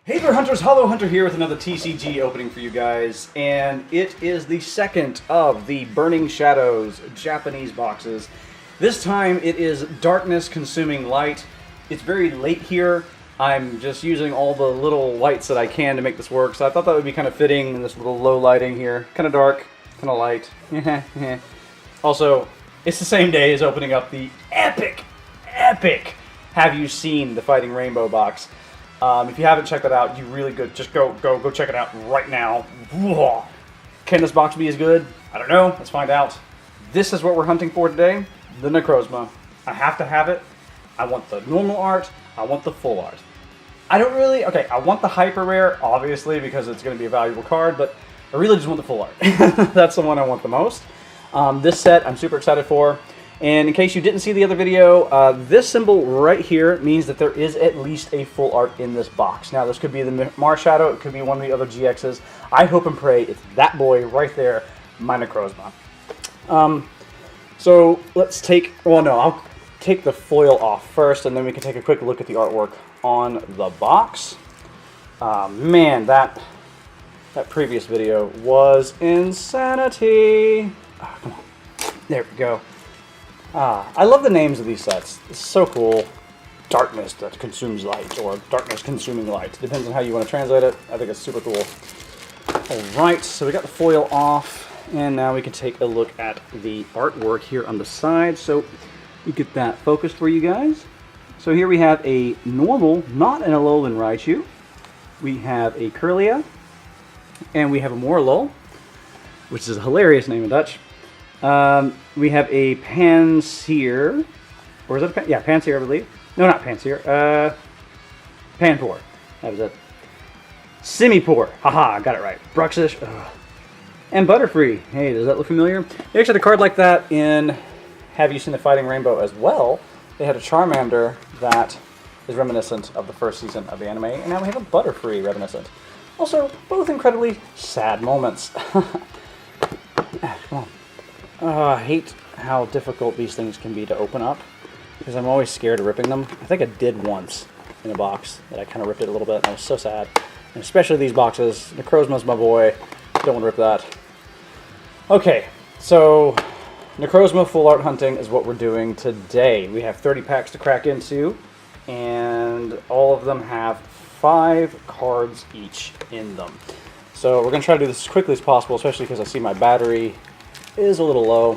Hey there, Hunters! TheHoloHunter here with another TCG opening for you guys, and it is the second of the Burning Shadows Japanese boxes. This time it is Darkness Consuming Light. It's very late here. I'm just using all the little lights that I can to make this work, so I thought that would be kind of fitting in this little low lighting here. Kind of dark, kind of light. Also, it's the same day as opening up the epic Have You Seen the Fighting Rainbow box. If you haven't checked that out, you really good. Just go check it out right now. Whoa. Can this box be as good? I don't know. Let's find out. This is what we're hunting for today. The Necrozma. I have to have it. I want the normal art. I want the full art. I don't really... Okay, I want the hyper rare, obviously, because it's going to be a valuable card, but I really just want the full art. That's the one I want the most. This set I'm super excited for. And in case you didn't see the other video, this symbol right here means that there is at least a full art in this box. Now, this could be the Mars Shadow, it could be one of the other GXs. I hope and pray it's that boy right there, my Necrozma. So let's take, well no, I'll take the foil off first, and then we can take a quick look at the artwork on the box. Man, that previous video was insanity. Oh, come on, there we go. I love the names of these sets. It's so cool. Darkness that consumes light, or darkness consuming light. Depends on how you want to translate it. I think it's super cool. Alright, so we got the foil off, and now we can take a look at the artwork here on the side. So we get that focused for you guys. So here we have a normal, not an Alolan Raichu. We have a Kirlia, and we have a Morlul, which is a hilarious name in Dutch. We have a Panseer, or is that a Pan? Yeah, Panseer, I believe. No, not Panseer. Panpour. That was it. Simipour. Haha, got it right. Bruxish. Ugh. And Butterfree. Hey, does that look familiar? They actually had a card like that in Have You Seen the Fighting Rainbow as well. They had a Charmander that is reminiscent of the first season of the anime, and now we have a Butterfree reminiscent. Also, both incredibly sad moments. Come on. I hate how difficult these things can be to open up, because I'm always scared of ripping them. I think I did once in a box that I kind of ripped it a little bit, and I was so sad. And especially these boxes. Necrozma's my boy. Don't want to rip that. Okay, so Necrozma full art hunting is what we're doing today. We have 30 packs to crack into, and all of them have 5 cards each in them. So we're going to try to do this as quickly as possible, especially because I see my battery is a little low.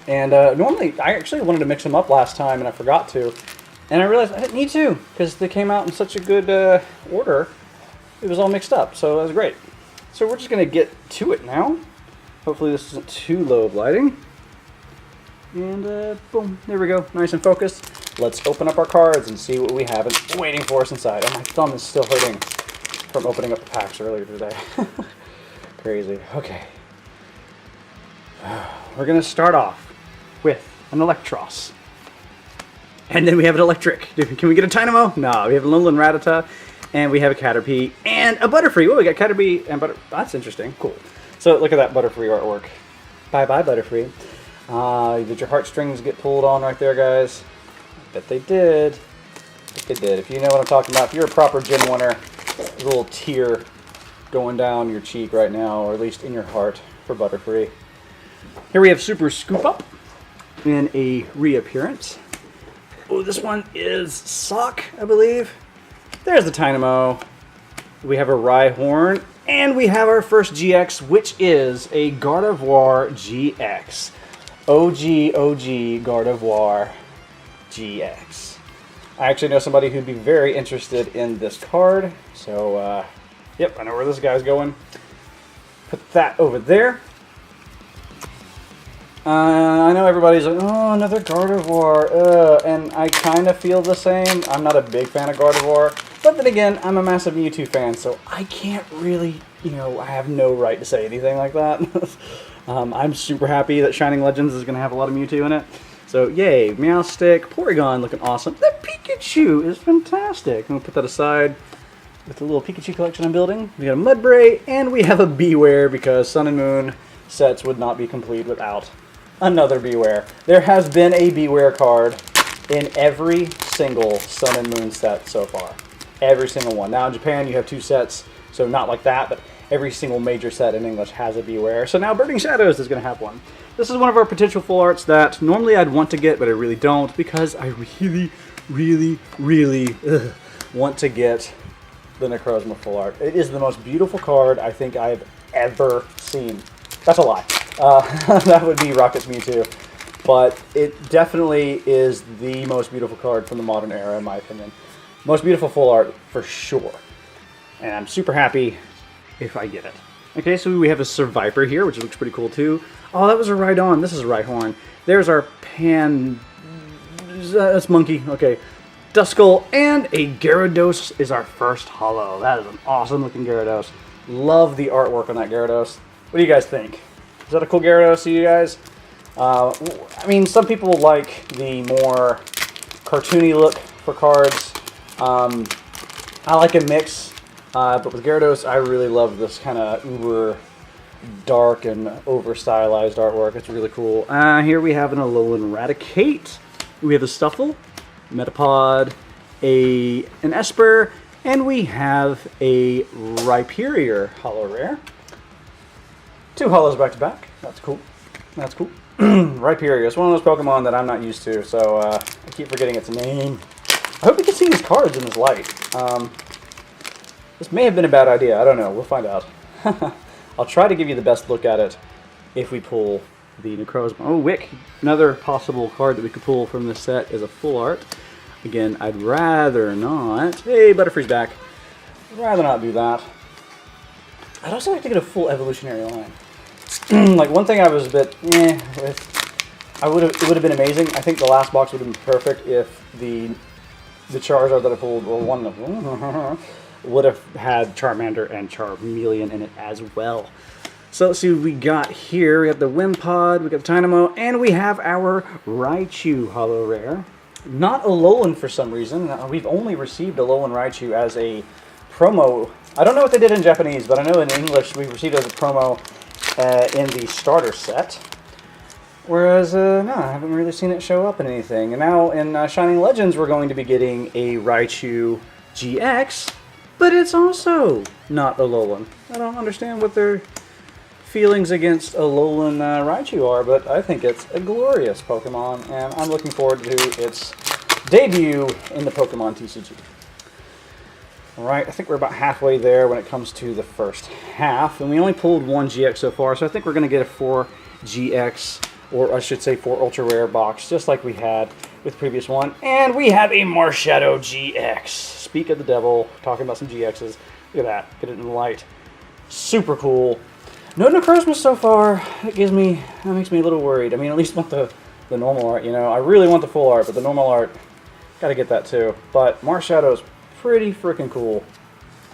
And normally, I actually wanted to mix them up last time, and I forgot to. And I realized I didn't need to, because they came out in such a good order. It was all mixed up, so that was great. So we're just going to get to it now. Hopefully this isn't too low of lighting. And boom, there we go, nice and focused. Let's open up our cards and see what we have waiting for us inside. Oh, my thumb is still hurting from opening up the packs earlier today. Crazy. Okay. We're going to start off with an Electros. And then we have an Electric. Can we get a Dynamo? No, we have a Alolan Rattata, and we have a Caterpie, and a Butterfree. Oh, we got Caterpie and Butterfree. That's interesting. Cool. So look at that Butterfree artwork. Bye-bye, Butterfree. Did your heartstrings get pulled on right there, guys? I bet they did. I bet they did. If you know what I'm talking about, if you're a proper Gen 1er, there's a little tear going down your cheek right now, or at least in your heart for Butterfree. Here we have Super Scoop Up in a reappearance. Oh, this one is Sock, I believe. There's the Dynamo. We have a Rhyhorn, and we have our first GX, which is a Gardevoir GX. OG Gardevoir GX. I actually know somebody who'd be very interested in this card, so yep, I know where this guy's going. Put that over there. I know everybody's like, oh, another Gardevoir, and I kind of feel the same. I'm not a big fan of Gardevoir, but then again, I'm a massive Mewtwo fan, so I can't really, I have no right to say anything like that. I'm super happy that Shining Legends is going to have a lot of Mewtwo in it. So, yay, Meowstic, Porygon looking awesome. The Pikachu is fantastic. I'm going to put that aside with the little Pikachu collection I'm building. We got a Mudbray, and we have a Bewear, because Sun and Moon sets would not be complete without another Bewear. There has been a Bewear card in every single Sun and Moon set so far. every single one. Now in Japan you have 2 sets, so not like that, but every single major set in English has a Beware. So now Burning Shadows is going to have one. This is one of our potential full arts that normally I'd want to get, but I really don't, because I really want to get the Necrozma full art. It is the most beautiful card I think I've ever seen. That's a lie. That would be Rocket's Mewtwo. But it definitely is the most beautiful card from the modern era, in my opinion. Most beautiful full art, for sure. And I'm super happy if I get it. Okay, so we have a Survivor here, which looks pretty cool too. Oh, that was a Rhydon. This is a Rhyhorn. There's our that's Monkey. Okay. Duskull and a Gyarados is our first holo. That is an awesome looking Gyarados. Love the artwork on that Gyarados. What do you guys think? Is that a cool Gyarados to you guys? I mean, some people like the more cartoony look for cards. I like a mix, but with Gyarados, I really love this kind of uber dark and over stylized artwork. It's really cool. Here we have an Alolan Raticate. We have a Stuffle, Metapod, an Esper, and we have a Rhyperior holo rare. 2 holos back to back. That's cool. That's cool. Rhyperior. It's one of those Pokemon that I'm not used to, so I keep forgetting its name. I hope you can see these cards in this light. This may have been a bad idea. I don't know. We'll find out. I'll try to give you the best look at it if we pull the Necrozma. Oh, Wick. Another possible card that we could pull from this set is a full art. Again, I'd rather not. Hey, Butterfree's back. I'd rather not do that. I'd also like to get a full evolutionary line. Like, one thing I was a bit with, it would have been amazing. I think the last box would have been perfect if the Charizard that I pulled, or one of them, would have had Charmander and Charmeleon in it as well. So let's see what we got here. We have the Wimpod, we got the Dynamo, and we have our Raichu holo rare. Not Alolan for some reason. We've only received Alolan Raichu as a promo. I don't know what they did in Japanese, but I know in English we received it as a promo in the starter set. Whereas, no, I haven't really seen it show up in anything. And now in Shining Legends we're going to be getting a Raichu GX, but it's also not Alolan. I don't understand what their feelings against Alolan Raichu are, but I think it's a glorious Pokemon, and I'm looking forward to its debut in the Pokemon TCG. Alright, I think we're about halfway there when it comes to the first half, and we only pulled 1 GX so far, so I think we're going to get a 4 GX, or I should say 4 Ultra Rare box, just like we had with the previous one. And we have a Marshadow GX. Speak of the devil, talking about some GXs. Look at that, get it in the light. Super cool. No Necrozma so far. That makes me a little worried. I mean, at least want the normal art, you know. I really want the full art, but the normal art, gotta get that too. But Marshadow's pretty freaking cool.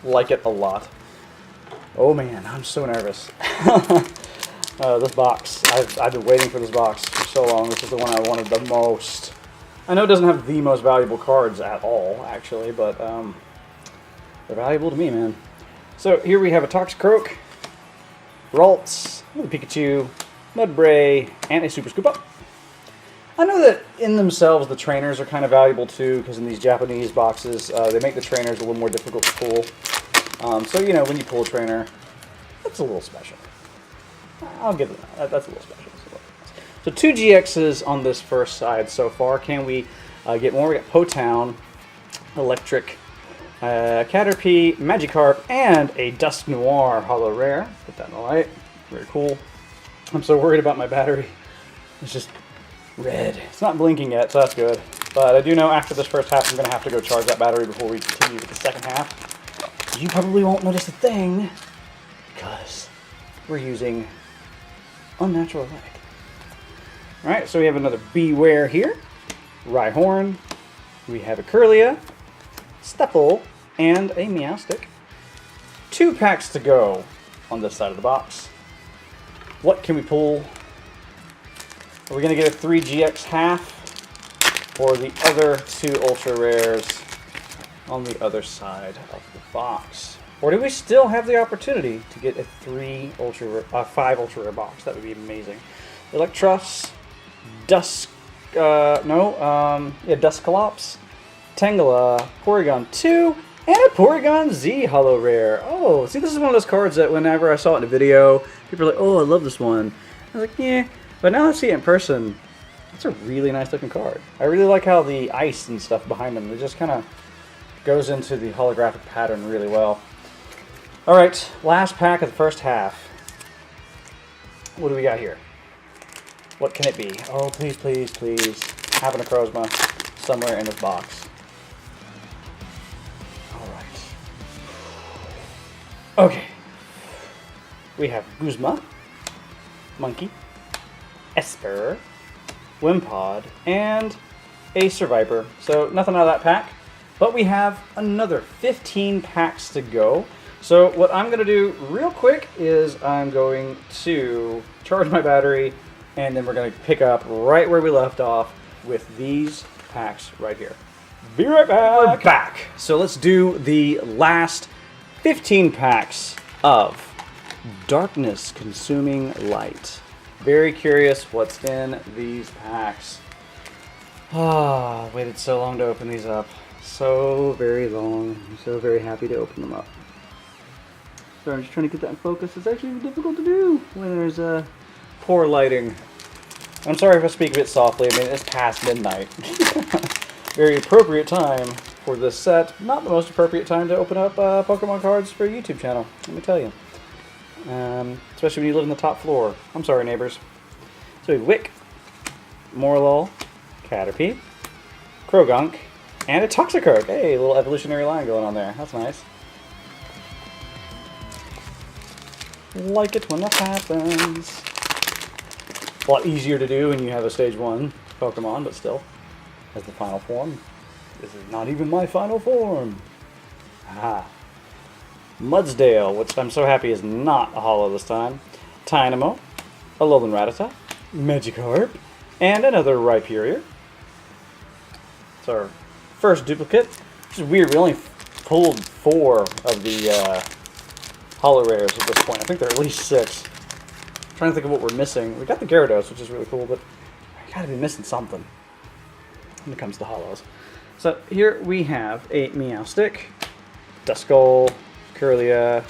Like it a lot. Oh man, I'm so nervous. This box, I've been waiting for this box for so long. This is the one I wanted the most. I know it doesn't have the most valuable cards at all, actually, but they're valuable to me, man. So here we have a Toxicroak, Ralts, a Pikachu, Mudbray, and a Super Scoop Up. I know that in themselves the trainers are kind of valuable too, because in these Japanese boxes they make the trainers a little more difficult to pull. So, you know, when you pull a trainer, that's a little special. I'll give it that. That's a little special. So 2 GXs on this first side so far. Can we get more? We got Potown, Electric, Caterpie, Magikarp, and a Dusk Noir holo rare. Put that in the light. Very cool. I'm so worried about my battery. It's just red. It's not blinking yet, so that's good. But I do know after this first half I'm going to have to go charge that battery before we continue with the second half. You probably won't notice a thing because we're using unnatural light. Alright, so we have another Beware here. Rhyhorn. We have a Curlia, Stuffle, and a Meowstic. 2 packs to go on this side of the box. What can we pull? Are we going to get a 3 GX half? Or the other 2 Ultra Rares on the other side of the box? Or do we still have the opportunity to get a 5 Ultra Rare box? That would be amazing. Electros, Duscalops, Tangela, Porygon 2, And a Porygon Z Holo Rare. Oh, see, this is one of those cards that whenever I saw it in a video, people are like, oh, I love this one. I was like, yeah. But now I see it in person, it's a really nice looking card. I really like how the ice and stuff behind them, it just kind of goes into the holographic pattern really well. Alright, last pack of the first half. What do we got here? What can it be? Oh, please, please, please. Have a Necrozma somewhere in this box. Alright. Okay. We have Guzma, Monkey, Esper, Wimpod, and a Survivor. So nothing out of that pack. But we have another 15 packs to go. So what I'm going to do real quick is I'm going to charge my battery, and then we're going to pick up right where we left off with these packs right here. Be right back. We're back. So let's do the last 15 packs of Darkness Consuming Light. Very curious what's in these packs. Ah, waited so long to open these up. So very long. I'm so very happy to open them up. Sorry, I'm just trying to get that in focus. It's actually difficult to do when there's poor lighting. I'm sorry if I speak a bit softly. I mean, it's past midnight. Very appropriate time for this set. Not the most appropriate time to open up Pokemon cards for a YouTube channel, let me tell you. Especially when you live in the top floor. I'm sorry, neighbors. So we have Wick, Morlul, Caterpie, Krogunk, and a Toxicroak. Hey, a little evolutionary line going on there. That's nice. Like it when that happens. A lot easier to do when you have a stage 1 Pokemon, but still, as the final form. This is not even my final form. Ah. Mudsdale, which I'm so happy is not a holo this time. Tynamo, Alolan Rattata, Magikarp, and another Rhyperior. It's our first duplicate, which is weird. We only pulled 4 of the holo rares at this point. I think there are at least 6. I'm trying to think of what we're missing. We got the Gyarados, which is really cool, but I gotta be missing something when it comes to holos. So here we have a Meowstic, Duskull, Kirlia,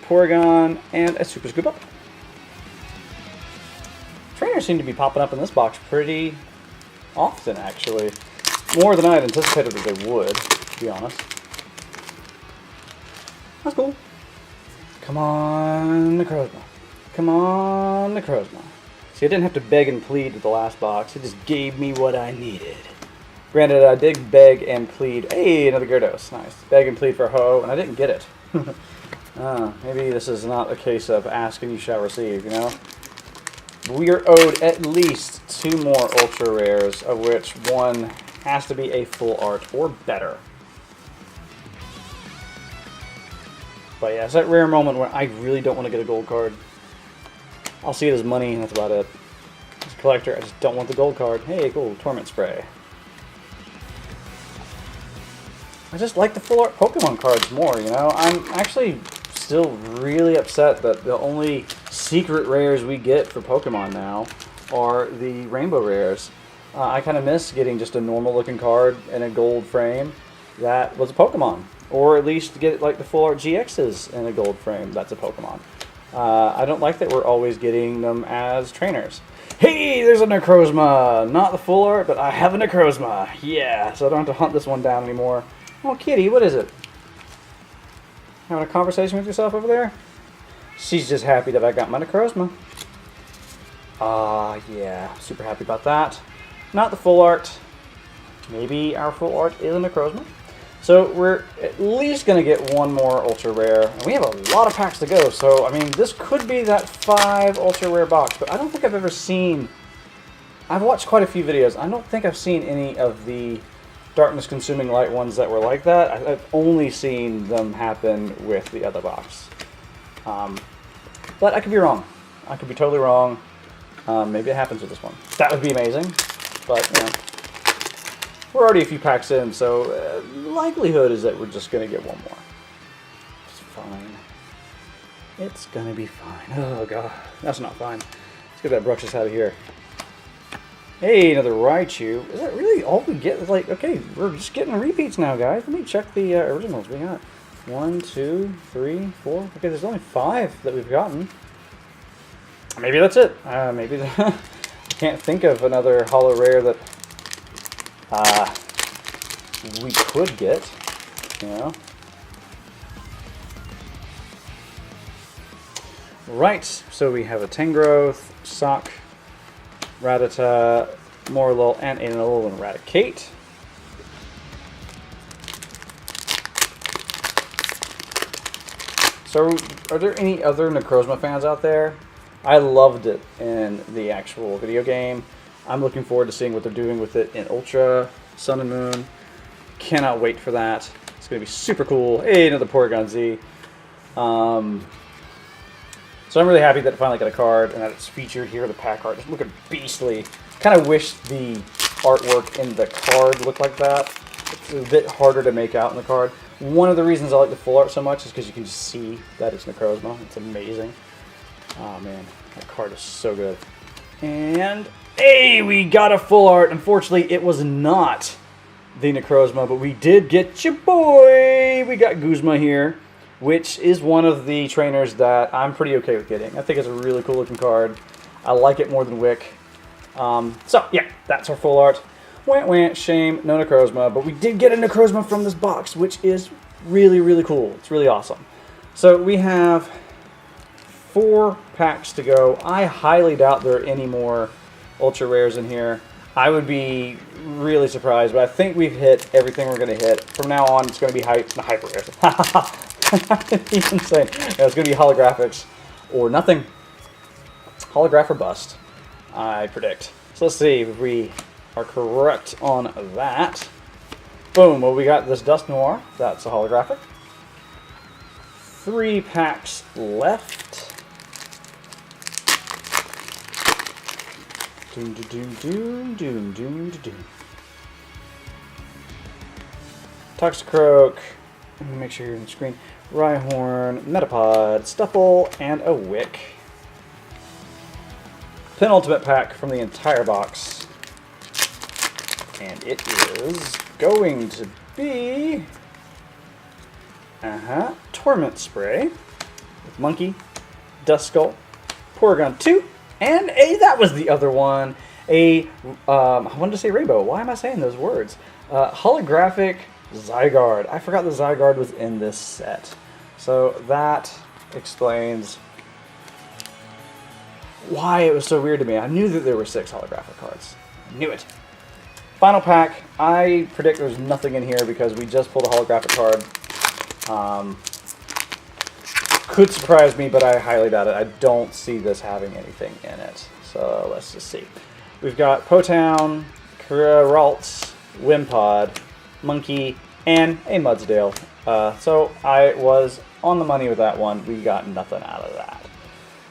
Porygon, and a Super Scoop Up. Trainers seem to be popping up in this box pretty often, actually. More than I had anticipated that they would, to be honest. That's cool. Come on, Necrozma. Come on, Necrozma. See, I didn't have to beg and plead with the last box. It just gave me what I needed. Granted, I did beg and plead. Hey, another Gyarados. Nice. Beg and plead for Ho, and I didn't get it. Maybe this is not a case of ask and you shall receive, you know? We are owed at least 2 more Ultra Rares, of which one has to be a full art or better. But yeah, it's that rare moment where I really don't want to get a gold card. I'll see it as money, and that's about it. As a collector, I just don't want the gold card. Hey, cool, Torment Spray. I just like the full art Pokemon cards more, you know? I'm actually still really upset that the only secret rares we get for Pokemon now are the Rainbow Rares. I kind of miss getting just a normal looking card in a gold frame that was a Pokemon. Or at least get like the full art GXs in a gold frame that's a Pokemon. I don't like that we're always getting them as trainers. Hey, there's a Necrozma! Not the full art, but I have a Necrozma. Yeah, so I don't have to hunt this one down anymore. Oh, kitty, what is it? Having a conversation with yourself over there? She's just happy that I got my Necrozma. Yeah, super happy about that. Not the full art. Maybe our full art is a Necrozma. So we're at least going to get 1 more Ultra Rare. And we have a lot of packs to go, so I mean, this could be that 5 Ultra Rare box, but I don't think I've ever seen... I've watched quite a few videos. I don't think I've seen any of the Darkness Consuming Light ones that were like that. I've only seen them happen with the other box. But I could be wrong. I could be totally wrong. Maybe it happens with this one. That would be amazing, but, you know. We're already a few packs in, so likelihood is that we're just going to get 1 more. It's fine. It's going to be fine. Oh, God. That's not fine. Let's get that Bruxish out of here. Hey, another Raichu. Is that really all we get? It's like, okay, we're just getting repeats now, guys. Let me check the originals. We got 1, 2, 3, 4. Okay, there's only 5 that we've gotten. Maybe that's it. Maybe I can't think of another holo rare that we could get. You know. Right. So we have a Tangrowth, Sock, Rattata, Morlul, and Anil and Eradicate. So, are there any other Necrozma fans out there? I loved it in the actual video game. I'm looking forward to seeing what they're doing with it in Ultra, Sun and Moon. Cannot wait for that. It's going to be super cool. Hey, another Porygon Z. So I'm really happy that it finally got a card and that it's featured here, the pack art. It's looking beastly. Kind of wish the artwork in the card looked like that. It's a bit harder to make out in the card. One of the reasons I like the full art so much is because you can just see that it's Necrozma. It's amazing. Oh man, that card is so good. And hey, we got a full art. Unfortunately, it was not the Necrozma, but we did get your boy. We got Guzma here, which is one of the trainers that I'm pretty okay with getting. I think it's a really cool looking card. I like it more than Wick. So yeah, that's our full art. Wah, shame, no Necrozma, but we did get a Necrozma from this box, which is really, really cool. It's really awesome. So we have 4 packs to go. I highly doubt there are any more ultra rares in here. I would be really surprised, but I think we've hit everything we're going to hit. From now on, it's going to be hyper rares. Insane. Yeah, it's going to be holographics or nothing. Holograph or bust, I predict. So let's see if we are correct on that. Boom. Well, we got this Dust Noir. That's a holographic. 3 packs left. Doom, doom, doom, doom, doom, doom. Toxicroak. Let me make sure you're on the screen. Rhyhorn, Metapod, Stuffle, and a Wick. Penultimate pack from the entire box. And it is going to be Torment Spray with Monkey, Duskull, Porygon 2, and that was the other one. I wanted to say Rainbow. Why am I saying those words? Holographic Zygarde. I forgot the Zygarde was in this set. So that explains why it was so weird to me. I knew that there were 6 holographic cards. I knew it. Final pack. I predict there's nothing in here because we just pulled a holographic card. Could surprise me, but I highly doubt it. I don't see this having anything in it. So let's just see. We've got Potown, Ralts, Wimpod, Monkey, and a Mudsdale. So I was on the money with that one. We got nothing out of that.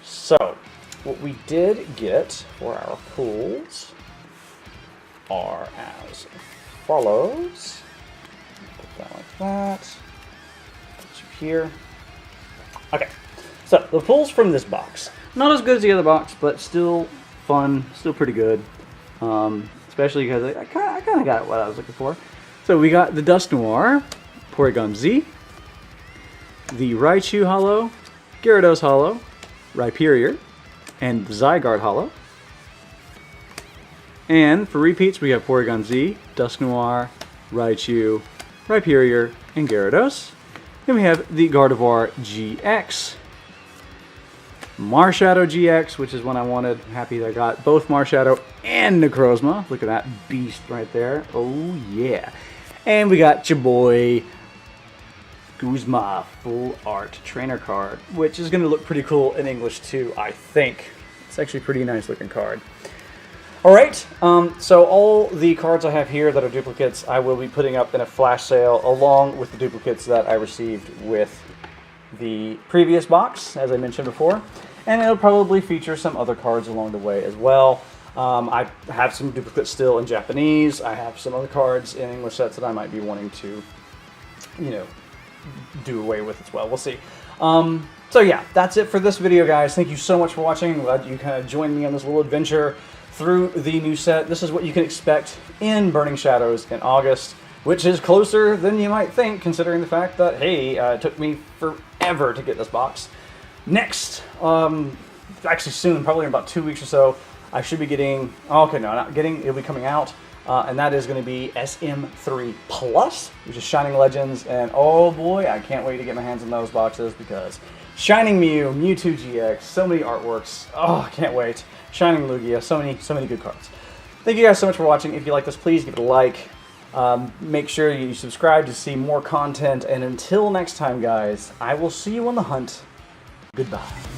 So what we did get for our pools are as follows. Put that like that. Put you here. Okay, so the pulls from this box. Not as good as the other box, but still fun, still pretty good. Especially because I kind of got what I was looking for. So we got the Dust Noir, Porygon Z, the Raichu Holo, Gyarados Holo, Rhyperior, and Zygarde Holo. And for repeats, we have Porygon Z, Dust Noir, Raichu, Rhyperior, and Gyarados. Then we have the Gardevoir GX, Marshadow GX, which is one I wanted. Happy that I got both Marshadow and Necrozma. Look at that beast right there. Oh yeah. And we got your boy Guzma full art trainer card, which is going to look pretty cool in English too, I think. It's actually a pretty nice looking card. Alright, so all the cards I have here that are duplicates, I will be putting up in a flash sale along with the duplicates that I received with the previous box, as I mentioned before. And it'll probably feature some other cards along the way as well. I have some duplicates still in Japanese. I have some other cards in English sets that I might be wanting to, you know, do away with as well. We'll see. So yeah, that's it for this video, guys. Thank you so much for watching. I'm glad you kind of joined me on this little adventure through the new set. This is what you can expect in Burning Shadows in August, which is closer than you might think, considering the fact that, hey, it took me forever to get this box. Next, actually soon, probably in about 2 weeks or so, I should be getting, okay, no, not getting, it'll be coming out, and that is going to be SM3 Plus, which is Shining Legends, and oh boy, I can't wait to get my hands on those boxes, because Shining Mew, Mewtwo GX, so many artworks, oh, I can't wait. Shining Lugia, so many good cards. Thank you guys so much for watching. If you like this, please give it a like. Make sure you subscribe to see more content, and until next time, guys, I will see you on the hunt. Goodbye.